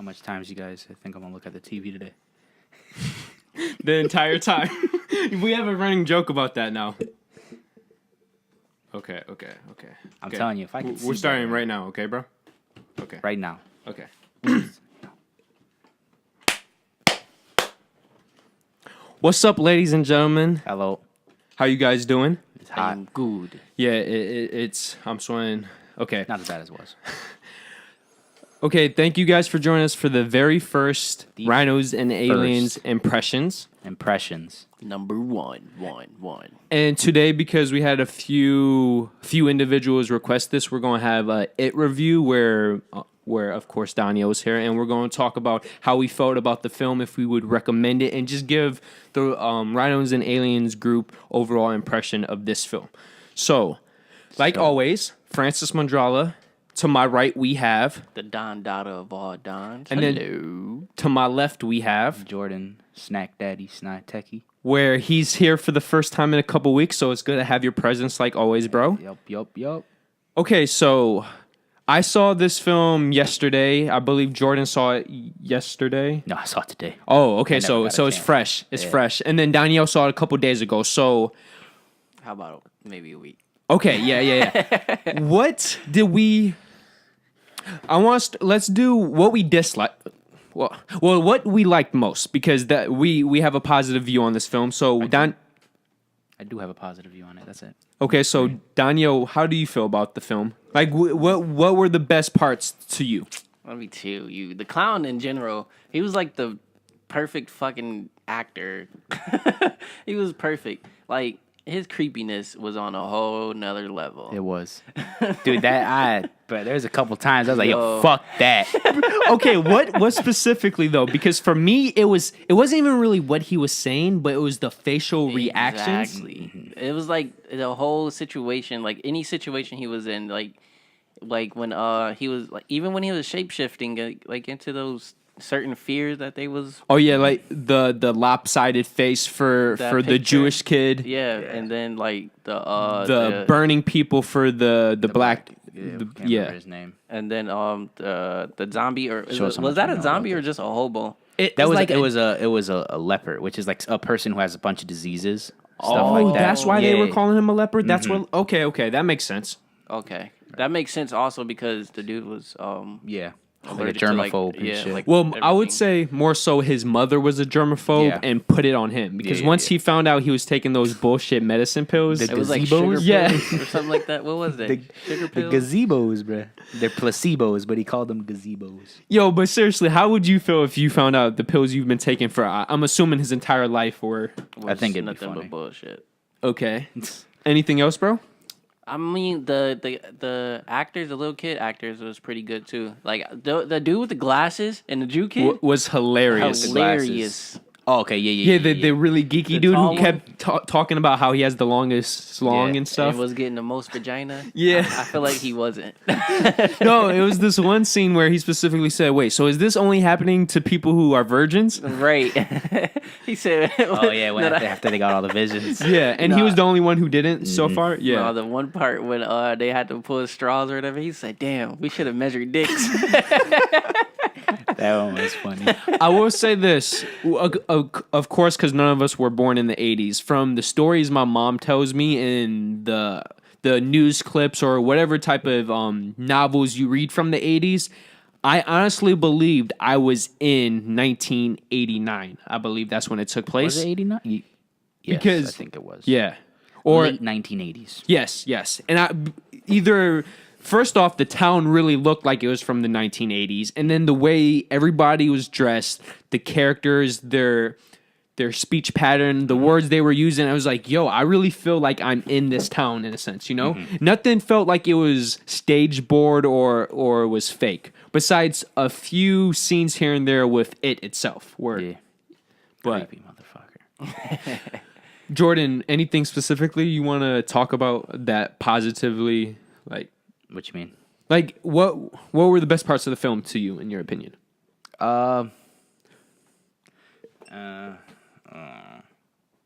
how much times you guys think I'm gonna look at the TV today? The entire time. We have a running joke about that now. Okay. I'm telling you, if I can see We're starting better. right now, okay, bro? Okay. Right now. Okay. What's up, ladies and gentlemen? Hello. How you guys doing? It's hot. I'm good. Yeah, it's... I'm sweating. Okay. Not as bad as it was. Okay, thank you guys for joining us for the very first Rhinos and Aliens first. Impressions. Number one. And today, because we had a few individuals request this, we're going to have a It review where of course Donyhal is here, and we're going to talk about how we felt about the film, if we would recommend it, and just give the Rhinos and Aliens group overall impression of this film. So, like always, Francis Mandrala. To my right, we have... The Don Dada of all Dons. And Hello. then to my left, we have... Jordan, Snack Daddy, Snack Techie. Where he's here for the first time in a couple weeks, so it's good to have your presence like always, bro. Yup. Okay, so I saw this film yesterday. I believe Jordan saw it yesterday. No, I saw it today. Oh, okay, I never so got a it's chance. fresh. It's fresh. And then Danielle saw it a couple days ago, so... How about maybe a week? Okay, yeah. What did we... let's do what we dislike. Well, what we liked most, because that we have a positive view on this film. So I do have a positive view on it. That's it. okay, so Daniel, how do you feel about the film? Like, what were the best parts to you? Let me tell you. The clown in general, he was like the perfect fucking actor. He was perfect. Like, his creepiness was on a whole nother level. It was. Dude, but there's a couple times I was like, yo, Yo. fuck that. Okay, what specifically though? Because for me, it wasn't even really what he was saying, but it was the facial reactions. Exactly. It was like the whole situation, like any situation he was in, like when he was like, even when he was shapeshifting like into those certain fears that they was. Oh yeah, like the lopsided face for That the picture. Jewish kid. Yeah, and then like the burning people for the black. Can't remember his name. and then the zombie, or Show us how was much that we a know zombie about or just a hobo? It was a leopard, which is like a person who has a bunch of diseases. Stuff Oh, like that. that's why they were Yeah. calling him a leopard. That's what. Okay, that makes sense. Okay, that makes sense also because the dude was Yeah. Like a allergic to, like, germaphobe and yeah, shit. like- Well, I would everything. say more so his mother was a germaphobe Yeah. and put it on him because Yeah, once yeah. he found out he was taking those bullshit medicine pills, The it was like gazebos? sugar Yeah. pills or something like that. What was that? Sugar The pills. gazebos, bruh. They're placebos, but he called them gazebos. yo, but seriously, how would you feel if you found out the pills you've been taking for, I'm assuming his entire life were I think it'd be nothing funny. but bullshit. okay? Anything else, bro? I mean, the actors, the little kid actors, was pretty good too. Like the dude with the glasses and the Jew kid, Was hilarious. hilarious. Oh, okay, yeah. Yeah, the really geeky The dude tall who kept talking about how he has the longest long Yeah, and stuff. was getting the most vagina. Yeah. I feel like he wasn't. No, it was this one scene where he specifically said, "Wait, so is this only happening to people who are virgins?" Right. He said. Oh, yeah, when that after they got all the visions. Yeah, and he Nah. was the only one who didn't so far. No, Yeah. the one part when they had to pull straws or whatever, he said, "Damn, we should have measured dicks." That one was funny. I will say this, of course, because none of us were born in the 80s. From the stories my mom tells me in the news clips or whatever type of novels you read from the 80s, I honestly believed I was in 1989. I believe that's when it took place. Was it 89? Yes, Because- I think it was. Yeah. Or late 1980s. Yes. And either first off, the town really looked like it was from the 1980s, and then the way everybody was dressed, the characters, their speech pattern, the words they were using, I was like, yo, I really feel like I'm in this town in a sense, you know? Nothing felt like it was stage board or was fake. Besides a few scenes here and there with it itself. Yeah. But Creepy motherfucker. Jordan, anything specifically you want to talk about that positively, like What you mean? Like, what were the best parts of the film to you, in your opinion?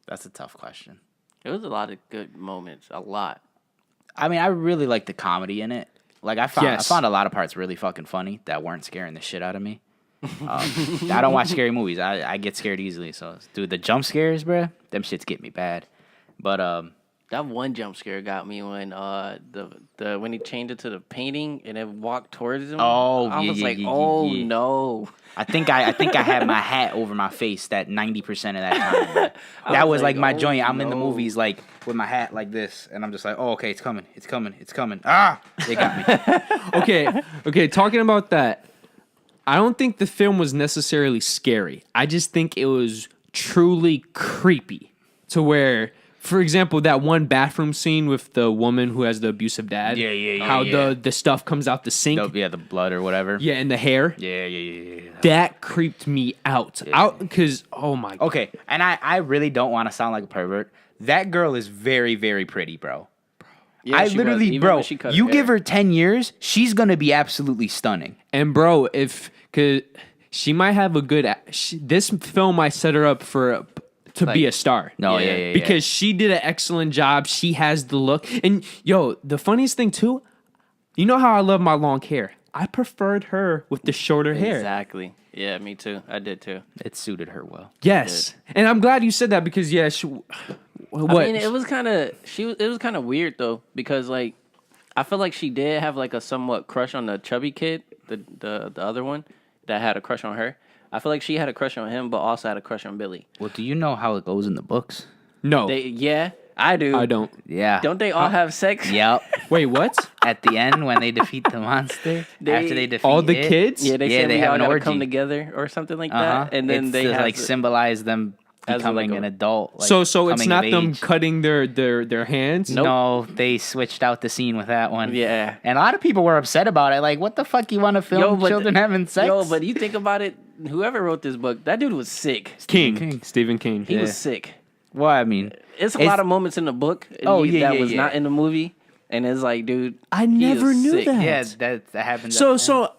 That's a tough question. It was a lot of good moments. A lot. I mean, I really like the comedy in it. Like, I found Yes. a lot of parts really fucking funny that weren't scaring the shit out of me. I don't watch scary movies. I get scared easily. So, dude, the jump scares, bruh, them shits get me bad. But That one jump scare got me when the when he changed it to the painting and it walked towards him. Oh, I yeah, was yeah, like, yeah, oh yeah. no. I think I had my hat over my face that 90% of that time. Bruh. That was like my oh, joint. I'm in the no. movies like with my hat like this, and I'm just like, oh, okay, it's coming, it's coming, it's coming. Ah, they got me. Okay, talking about that, I don't think the film was necessarily scary. I just think it was truly creepy to where, for example, that one bathroom scene with the woman who has the abusive dad. Yeah, How yeah. the stuff comes out the sink. The blood or whatever. Yeah, and the hair. Yeah. That creeped me out. Out because, oh my god. Okay, and I really don't want to sound like a pervert. That girl is very, very pretty, bro. Yeah, I she literally, was, even bro, when she cut you her give hair. her 10 years, she's going to be absolutely stunning. And bro, cause she might have a good. This film might set her up to be a star. No, Yeah. yeah. Because she did an excellent job. She has the look. And yo, the funniest thing too, you know how I love my long hair. I preferred her with the shorter hair. Exactly. Yeah, me too. I did too. It suited her well. Yes. And I'm glad you said that because what? I mean, it was kind of it was kind of weird though because like I feel like she did have like a somewhat crush on the chubby kid, the other one that had a crush on her. I feel like she had a crush on him, but also had a crush on Billy. Well, do you know how it goes in the books? No, Yeah, I do. I don't. Yeah. Don't they all have sex? Yep. Wait, what? At the end, when they defeat the monster, after they defeat All the it, kids? Yeah, they said they we have all an gotta orgy. come together or something like Uh-huh. that, and then it's they to, have like to- symbolize them as becoming like an a- adult. Like, So it's coming not of them age. cutting their hands. Nope. No, they switched out the scene with that one. Yeah. And a lot of people were upset about it. Like, what the fuck you want to film children having sex? Yo, but you think about it, whoever wrote this book, that dude was sick. Stephen King. He was sick. Well, I mean, It's a lot of moments in the book that was not in the movie, and it's like, dude, I he never is knew sick. that. yeah, that happens. So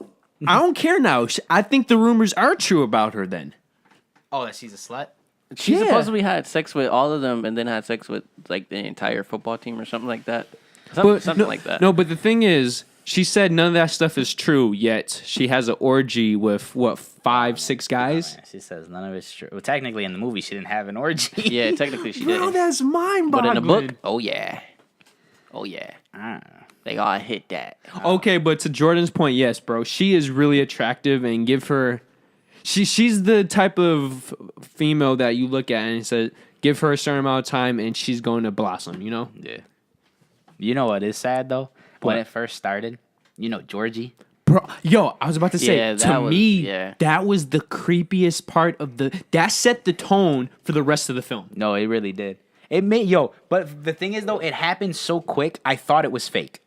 I don't care now. I think the rumors are true about her then. Oh, that she's a slut? She Yeah. supposedly had sex with all of them, and then had sex with like the entire football team or something like that. Something like that. No, but the thing is, she said none of that stuff is true, yet she has an orgy with, 5, 6 guys? She says none of it's true. Well, technically, in the movie, she didn't have an orgy. Yeah, technically she Bro, did. that's mind-boggling. But in the book, oh yeah, Ah. they all hit that. Okay, but to Jordan's point, yes, bro, she is really attractive, and give her... She's the type of female that you look at and say, give her a certain amount of time, and she's going to blossom, you know? Yeah. You know what is sad, though? When What? it first started, you know, Georgie? Bro, yo, I was about to say, Yeah, to that was- me, yeah. that was the creepiest part of that set the tone for the rest of the film. No, it really did. But the thing is, though, it happened so quick, I thought it was fake.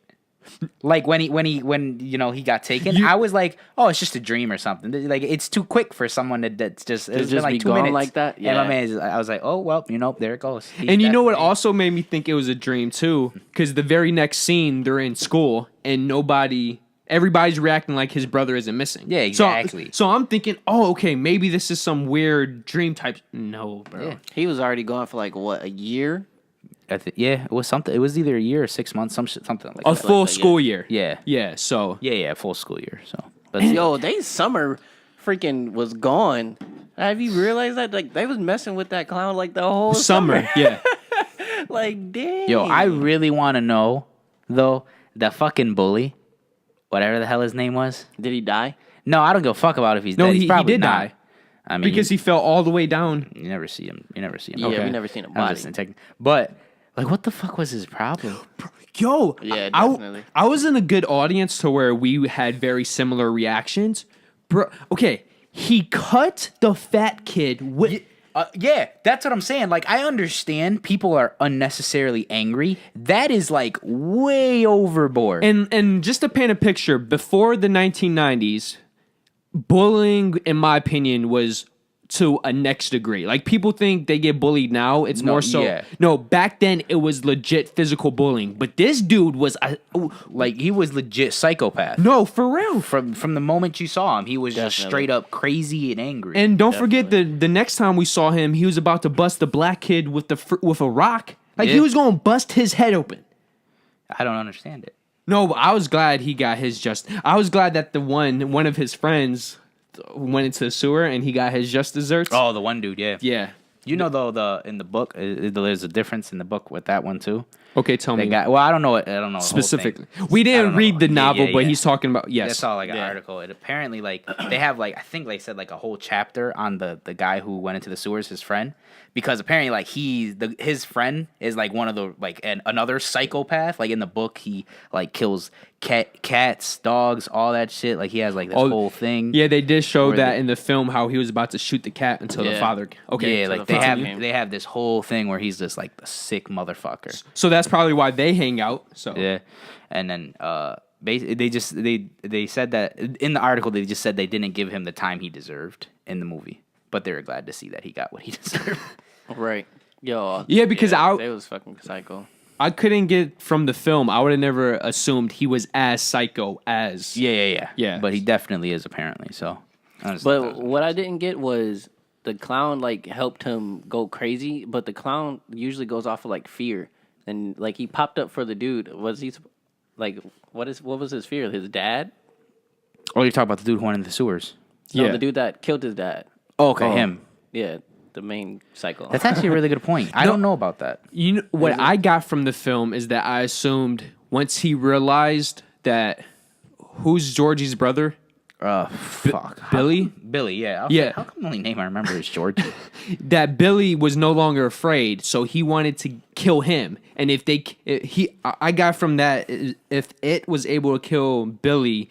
Like when he got taken, I was like, oh, it's just a dream or something. Like it's too quick for someone that's just it's just been like be 2 gone minutes like that? And my Yeah. man, I was like, oh well, there it goes. He's And you know what definitely- also made me think it was a dream too? Because the very next scene, they're in school and everybody's reacting like his brother isn't missing. Yeah, exactly. So I'm thinking, oh, okay, maybe this is some weird dream type. No, bro. Yeah. He was already gone for like what, a year? it was something. It was either a year or 6 months, something like A that. full that, yeah. school year. Yeah. Yeah, so. Yeah, full school year. So, but Yo, they summer freaking was gone. Have you realized that? Like they was messing with that clown like the whole Summer, yeah. Like damn. yo, I really want to know though the fucking bully, whatever the hell his name was. Did he die? No, I don't give a fuck about if he's No, dead. He's he probably did not. die. I mean, Because he fell all the way down. you never see him. You never see him. Yeah, we never seen a I'm body. just saying, but like, what the fuck was his problem? Yo, Yeah, I- definitely. I was in a good audience to where we had very similar reactions. Bro, okay, he cut the fat kid with... Yeah, that's what I'm saying. Like, I understand people are unnecessarily angry. That is like way overboard. And just to paint a picture, before the 1990s, bullying, in my opinion, was to a next degree. Like, people think they get bullied now. It's No, more so... yeah. No, back then, it was legit physical bullying. But this dude was... like, he was legit psychopath. no, for real. From the moment you saw him, he was just Definitely. straight up crazy and angry. And don't forget the next time we saw him, he was about to bust the black kid with with a rock. Like he Yeah. was going to bust his head open. I don't understand it. No, but I was glad he got his just. I was glad that one of his friends went into the sewer and he got his just desserts. Oh, the one dude, yeah. Yeah. You know, though, in the book, there's a difference in the book with that one too. Okay, tell me. Well, I don't know. I don't know the whole specifically. thing. We didn't read the Yeah, novel, yeah, but yeah. he's talking about yes. That's all like an article. It apparently like they have like I think they said like a whole chapter on the guy who went into the sewers, his friend, because apparently like his friend is like one of the like another psychopath. Like in the book, he like kills cats, dogs, all that shit. Like he has like this whole thing. Yeah, they did show where that in the film how he was about to shoot the cat until the father. Okay, Yeah, so like the they have this whole thing where he's just like the sick motherfucker. So that's probably why they hang out. So Yeah, and then they said that in the article they just said they didn't give him the time he deserved in the movie, but they were glad to see that he got what he deserved. Right. Yo. Yeah, because they was fucking psycho. I couldn't get from the film. I would have never assumed he was as psycho as. Yeah. But he definitely is apparently. So, But what I didn't get was the clown like helped him go crazy, but the clown usually goes off of like fear, and like he popped up for the dude. Was he like what was his fear? His dad? oh, you're talking about the dude who went in the sewers? No, Yeah. the dude that killed his dad. Oh, okay, him. Yeah, the main psycho. That's actually a really good point. I don't know about that. You know, what I got from the film is that I assumed once he realized that who's Georgie's brother? Fuck. Billy? Billy, yeah. Yeah. How come the only name I remember is George? That Billy was no longer afraid, so he wanted to kill him. And I got from that if it was able to kill Billy,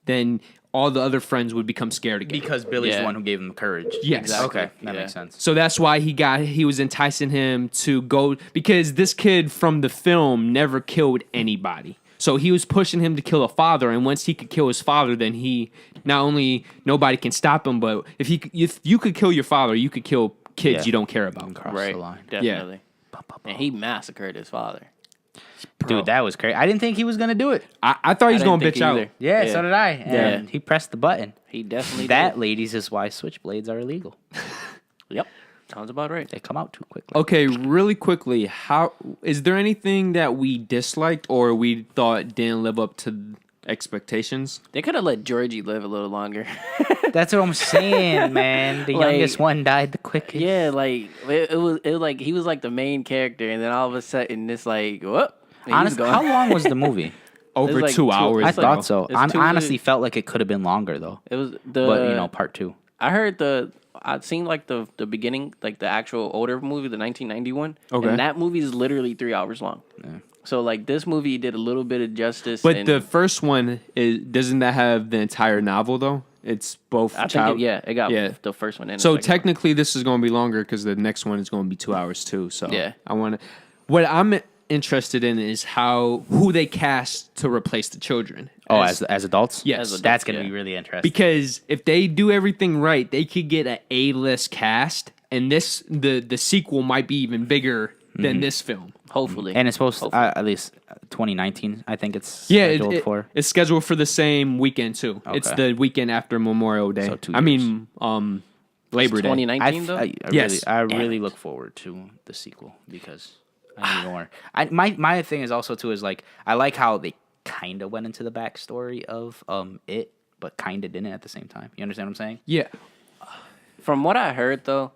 then all the other friends would become scared again. Because Billy's the one who gave him the courage. Yes. Exactly. Okay, that makes sense. So that's why he was enticing him to go, because this kid from the film never killed anybody. So he was pushing him to kill a father, and once he could kill his father, then he not only nobody can stop him, but if you could kill your father, you could kill kids you don't care about. Cross right, the line. definitely. And he massacred his father. Dude, that was crazy. I didn't think he was gonna do it. I thought he was I going didn't to think bitch out. either. Yeah, so did I. And he pressed the button. He definitely That, did. ladies, is why switchblades are illegal. Yep, sounds about right. They come out too quickly. Okay, really quickly, how is there anything that we disliked or we thought didn't live up to expectations? They could have let Georgie live a little longer. That's what I'm saying, man. The Like- youngest one died the quickest. Yeah, like it was like he was like the main character, and then all of a sudden it's like what? Honestly, how long was the movie? Over like 2 hours. I It's thought like- so. it's I 2 honestly minutes. felt like it could have been longer though. It was But part 2. I heard I'd seen like the beginning, like the actual older movie, the 1991. Okay. And that movie is literally 3 hours long. So like this movie did a little bit of justice. But and the first one doesn't that have the entire novel though? It's both. I think it got the first one in. So the second one. technically, this is going to be longer because the next one is going to be 2 hours too. So Yeah. I want to. What I'm interested in is who they cast to replace the children. Oh, as adults? Yes. As adults, That's going to yeah. be really interesting. Because if they do everything right, they could get an A-list cast, and the sequel might be even bigger than this film. hopefully, And it's supposed to, at least 2019, I think it's Yeah, scheduled for. it's scheduled for the same weekend too. It's Okay. the weekend after Memorial Day. So 2 I mean, Labor Day. 2019 though. Yes. I really look forward to the sequel because I need more. My thing is also too is like I like how they kind of went into the backstory of it, but kind of didn't at the same time. You understand what I'm saying? Yeah. From what I heard though,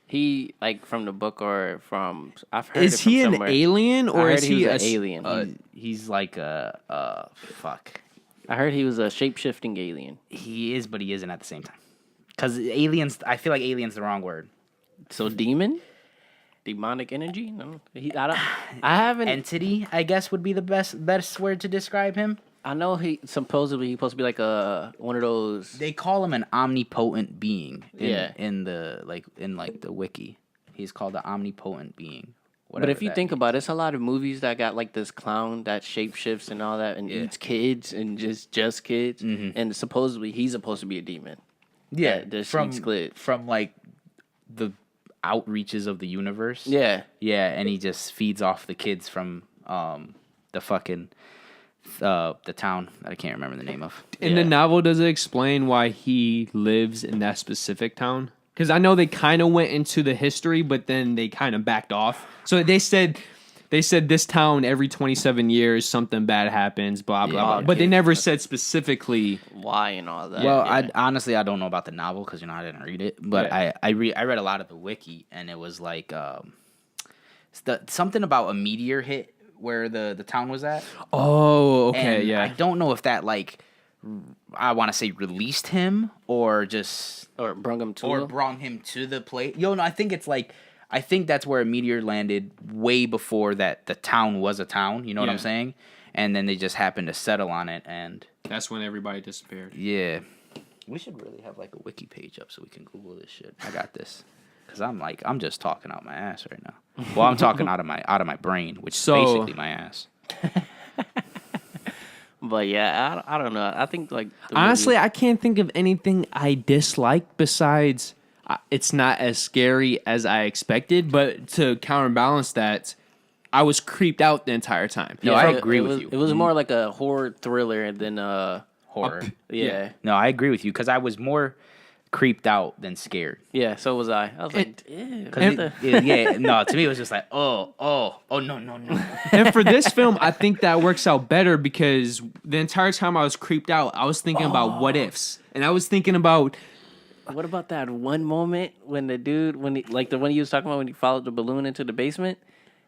he like from the book or from I've heard. Is it from he an somewhere. alien I or heard is he he was a an alien? He's like a fuck. I heard he was a shape shifting alien. He is, but he isn't at the same time. Because aliens, I feel like alien's the wrong word. So demon, demonic energy. No, I haven't. Entity, I guess, would be the best word to describe him. I know he's supposed to be like a one of those. They call him an omnipotent being. Yeah. In the the wiki, he's called an omnipotent being. But if you think about it, it's a lot of movies that got like this clown that shapeshifts and all that and eats kids and just kids. And supposedly he's supposed to be a demon. yeah, that from eats kids. from like the outreaches of the universe. Yeah. yeah, and he just feeds off the kids from the fucking the town that I can't remember the name of. In the novel, does it explain why he lives in that specific town? Because I know they kind of went into the history, but then they kind of backed off. So they said They said this town every 27 years something bad happens, blah blah Yeah, blah. But they never said specifically. Why and all that. Well, yeah. I honestly I don't know about the novel because I didn't read it, but Yeah. I read a lot of the wiki, and it was like something about a meteor hit where the town was at. Oh, okay, And yeah. I don't know if that like I want to say released him or just Or brung him to or him. brought him to the place. No, I think it's like I think that's where a meteor landed way before that the town was a town. You know what I'm Yeah. saying? And then they just happened to settle on it, and That's when everybody disappeared. yeah, we should really have like a wiki page up so we can Google this shit. I got this because I'm just talking out my ass right now. Well, I'm talking out of my brain, which So- is basically my ass. But yeah, I don't know. I think like the Honestly, movie- I can't think of anything I dislike besides it's not as scary as I expected. But to counterbalance that, I was creeped out the entire time. No, I it- agree it with was- you. It was more like a horror thriller than Horror. yeah. No, I agree with you because I was more creeped out than scared. Yeah, so was I. I was like, ew, what Cause the- no, to me it was just like, oh, no. And for this film, I think that works out better because the entire time I was creeped out, I was thinking about what ifs, and I was thinking about What about that one moment when the dude, like the one you was talking about when he followed the balloon into the basement,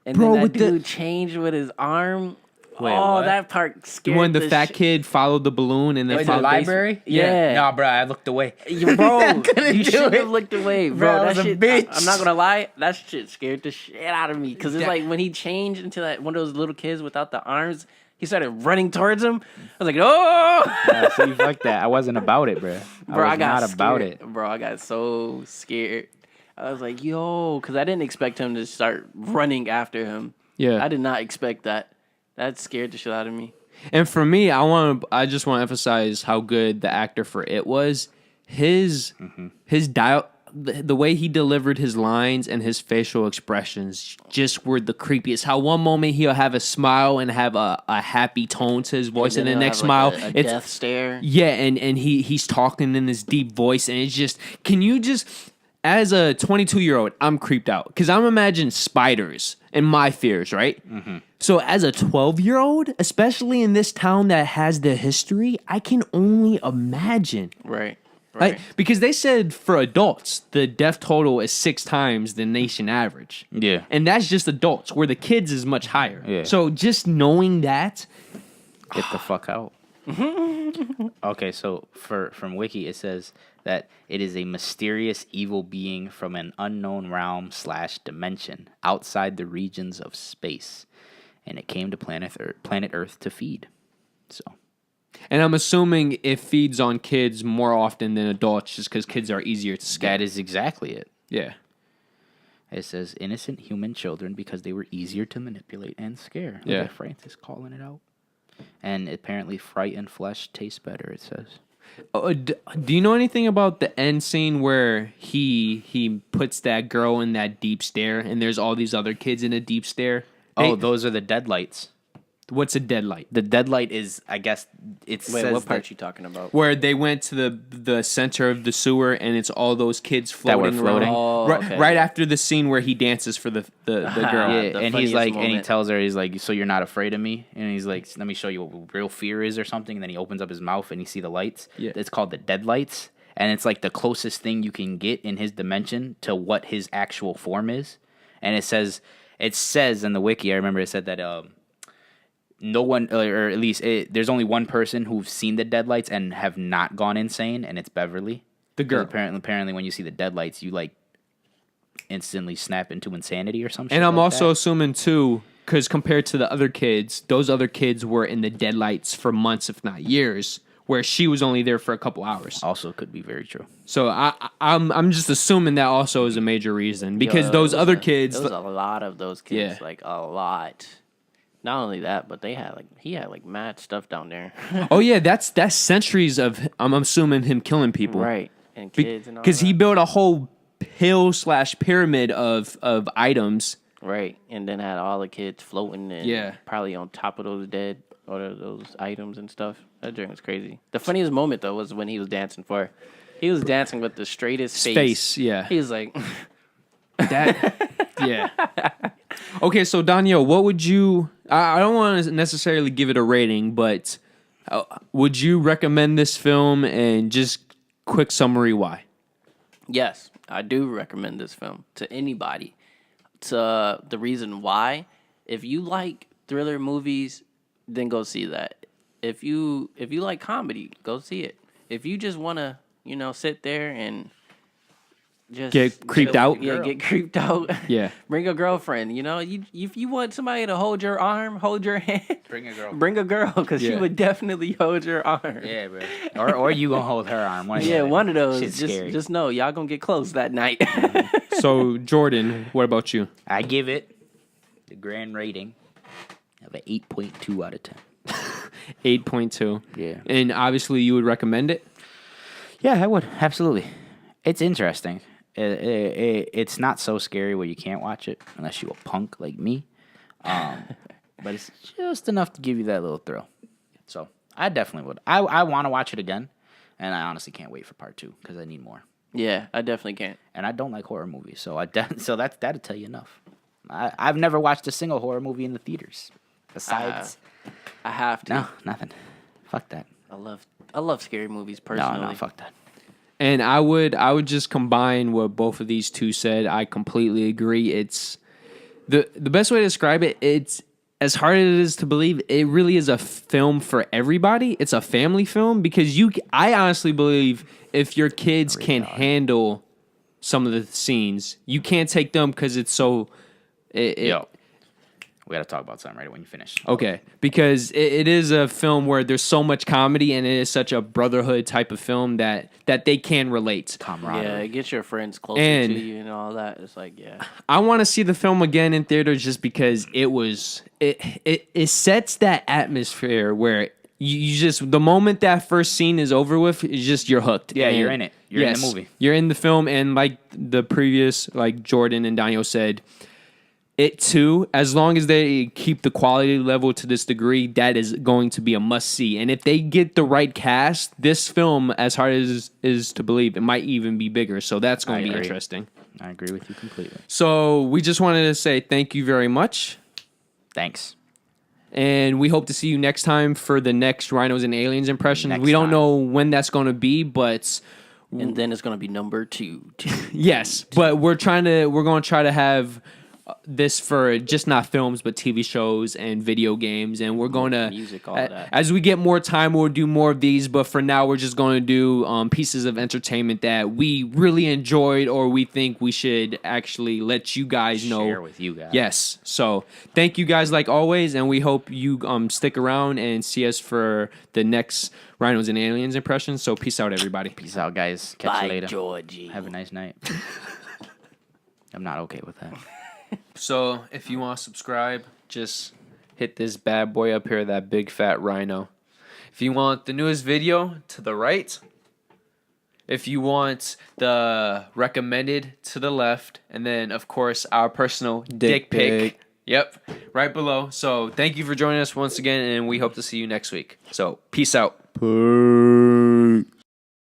and Bro, then that with the- dude changed with his arm. Wait, oh, what? that part scared when the fat shit- kid followed the balloon and then Wait, the followed library? Yeah. Nah, bro, I looked away. Bro, couldn't you do should it. have looked away, Bro, bro. I That was a shit, bitch. I'm not gonna lie, that shit scared the shit out of me. Cause it's That- like when he changed into that one of those little kids without the arms, he started running towards him. I was like, oh, See, fuck that. I wasn't about it, bro. bro, I was got not about scared. it. Bro, I got so scared. I was like, yo, cause I didn't expect him to start running after him. Yeah. I did not expect that. That scared the shit out of me. And for me, I just want to emphasize how good the actor for it was. His the way he delivered his lines and his facial expressions just were the creepiest. How one moment he'll have a smile and have a happy tone to his voice, and, then the he'll next have, smile, like, a it's death stare. yeah, and he's talking in this deep voice, and it's just, can you just, as a 22-year-old, I'm creeped out because I'm imagining spiders and my fears, right? So as a 12-year-old, especially in this town that has the history, I can only imagine. Right. Like, because they said for adults, the death total is 6 times the nation average. Yeah. And that's just adults, where the kids is much higher. Yeah. So just knowing that, Get the fuck out. Okay, so from Wiki it says that it is a mysterious evil being from an unknown realm / dimension outside the regions of space, and it came to planet Earth to feed. So and I'm assuming it feeds on kids more often than adults just because kids are easier to scare. that is exactly it. Yeah. It says innocent human children because they were easier to manipulate and scare. Look Yeah. at Francis calling it out. And apparently frightened flesh tastes better, it says. Do you know anything about the end scene where he puts that girl in that deep stare and there's all these other kids in a deep stare? Those are the deadlights. What's a deadlight? The deadlight is, I guess, it Wait, says what part that you talking about? Where they went to the center of the sewer and it's all those kids That were floating floating? around. Oh, right, okay. right after the scene where he dances for the girl. yeah, the and he's funniest like, and he moment. tells her, he's like, so you're not afraid of me? And he's like, let me show you what real fear is or something. And then he opens up his mouth and you see the lights. Yeah. It's called the deadlights. And it's like the closest thing you can get in his dimension to what his actual form is. And it says in the wiki, I remember it said that no one, or at least there's only one person who's seen the deadlights and have not gone insane, and it's Beverly. The girl. 'Cause apparently when you see the deadlights, you like instantly snap into insanity or something. And I'm also assuming too, because compared to the other kids, those other kids were in the deadlights for months, if not years, where she was only there for a couple hours. also could be very true. So I'm just assuming that also is a major reason because Yo, those it was other a- kids. There was a lot of those kids, Yeah. like a lot. Not only that, but he had like mad stuff down there. Oh yeah, that's centuries of I'm assuming him killing people, Right. And kids and all Because he that. built a whole hill / pyramid of items. Right. And then had all the kids floating and Yeah. probably on top of those dead or those items and stuff. That joint was crazy. The funniest moment though was when he was dancing for her. He was dancing with the straightest face. Yeah. He was like That, yeah. Okay, so Daniel, what would you? I don't want to necessarily give it a rating, but would you recommend this film? And just quick summary, why? Yes, I do recommend this film to anybody. To the reason why, if you like thriller movies, then go see that. If you like comedy, go see it. If you just want to, sit there and just Get creeped out? Yeah, get creeped out. Yeah. Bring a girlfriend. If you want somebody to hold your arm, hold your hand. Bring a girl. Bring a girl, because she Yeah. would definitely hold your arm. Yeah, bro. Or you gonna hold her arm. One of those. Shit's scary. Just know y'all gonna get close that night. So Jordan, what about you? I give it the grand rating of an 8.2 out of 10. 8.2. Yeah. And obviously, you would recommend it. Yeah, I would. Absolutely. It's interesting. It's not so scary where you can't watch it unless you're a punk like me. But it's just enough to give you that little thrill. So I definitely would. I want to watch it again, and I honestly can't wait for part 2 because I need more. Yeah, I definitely can't. And I don't like horror movies, so that'll tell you enough. I've never watched a single horror movie in the theaters. Besides, I have to. no, nothing. Fuck that. I love scary movies personally. No, fuck that. And I would just combine what both of these two said. I completely agree. It's the best way to describe it. It's as hard as it is to believe. It really is a film for everybody. It's a family film because I honestly believe if your kids can't handle some of the scenes, you can't take them because it's so. Yo, we gotta talk about something right when you finish. Okay, because it is a film where there's so much comedy and it is such a brotherhood type of film that they can relate. Camaraderie. Yeah, it gets your friends closer And- to you and all that. It's like, yeah. I want to see the film again in theaters just because it sets that atmosphere where you just the moment that first scene is over with, it's just you're hooked. Yeah, And you're in it. You're in the movie. You're in the film, and like the previous, like Jordan and Daniel said, it too, as long as they keep the quality level to this degree, that is going to be a must see. And if they get the right cast, this film, as hard as is to believe, it might even be bigger. So that's going to be agree. interesting. I agree with you completely. So we just wanted to say thank you very much. Thanks. And we hope to see you next time for the next Rhinos and Aliens Impressions. Next We don't time. know when that's going to be, but And then it's gonna be number 2. yes. But we're going to try to have this for just not films, but TV shows and video games. And we're going to, Music, all that. as we get more time, we'll do more of these. But for now, we're just going to do pieces of entertainment that we really enjoyed or we think we should actually let you guys know. Share with you guys. Yes. So thank you guys like always, and we hope you stick around and see us for the next Rhinos and Aliens Impressions. So peace out, everybody. Peace out, guys. Catch you Bye, later. Georgie. Have a nice night. I'm not okay with that. So if you want to subscribe, just hit this bad boy up here, that big fat rhino. If you want the newest video, to the right. If you want the recommended, to the left. And then, of course, our personal dick pic. Yep, right below. So thank you for joining us once again, and we hope to see you next week. So peace out. Peace.